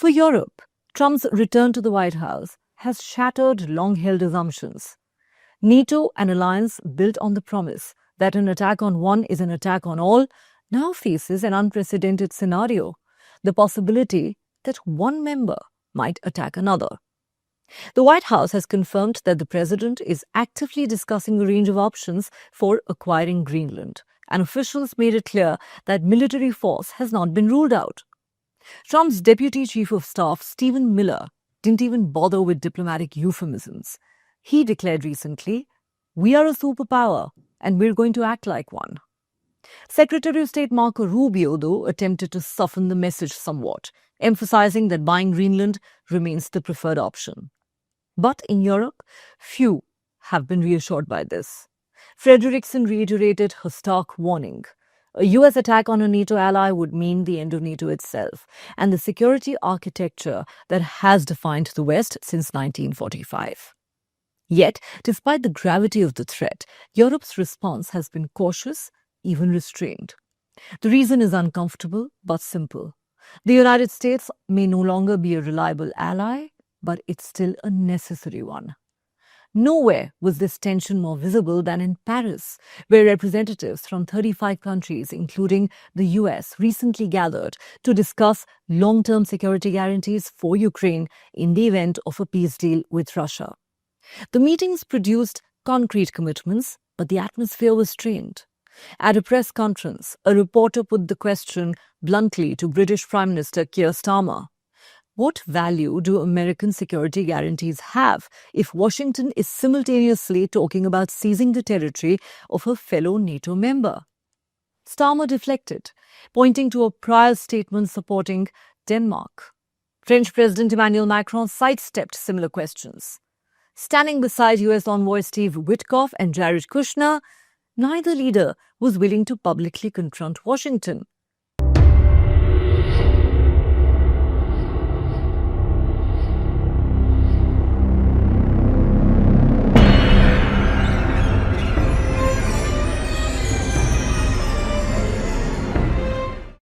For Europe, Trump's return to the White House has shattered long-held assumptions. NATO, an alliance built on the promise that an attack on one is an attack on all, now faces an unprecedented scenario, the possibility that one member might attack another. The White House has confirmed that the president is actively discussing a range of options for acquiring Greenland, and officials made it clear that military force has not been ruled out. Trump's Deputy Chief of Staff, Stephen Miller, didn't even bother with diplomatic euphemisms. He declared recently, "We are a superpower, and we're going to act like one." Secretary of State Marco Rubio, though, attempted to soften the message somewhat, emphasizing that buying Greenland remains the preferred option. But in Europe, few have been reassured by this. Frederiksen reiterated her stark warning. A US attack on a NATO ally would mean the end of NATO itself and the security architecture that has defined the West since 1945. Yet, despite the gravity of the threat, Europe's response has been cautious, even restrained. The reason is uncomfortable but simple. The United States may no longer be a reliable ally, but it's still a necessary one. Nowhere was this tension more visible than in Paris, where representatives from 35 countries, including the US, recently gathered to discuss long-term security guarantees for Ukraine in the event of a peace deal with Russia. The meetings produced concrete commitments, but the atmosphere was strained. At a press conference, a reporter put the question bluntly to British Prime Minister Keir Starmer. What value do American security guarantees have if Washington is simultaneously talking about seizing the territory of a fellow NATO member? Starmer deflected, pointing to a prior statement supporting Denmark. French President Emmanuel Macron sidestepped similar questions. Standing beside US envoy Steve Witkoff and Jared Kushner, neither leader was willing to publicly confront Washington.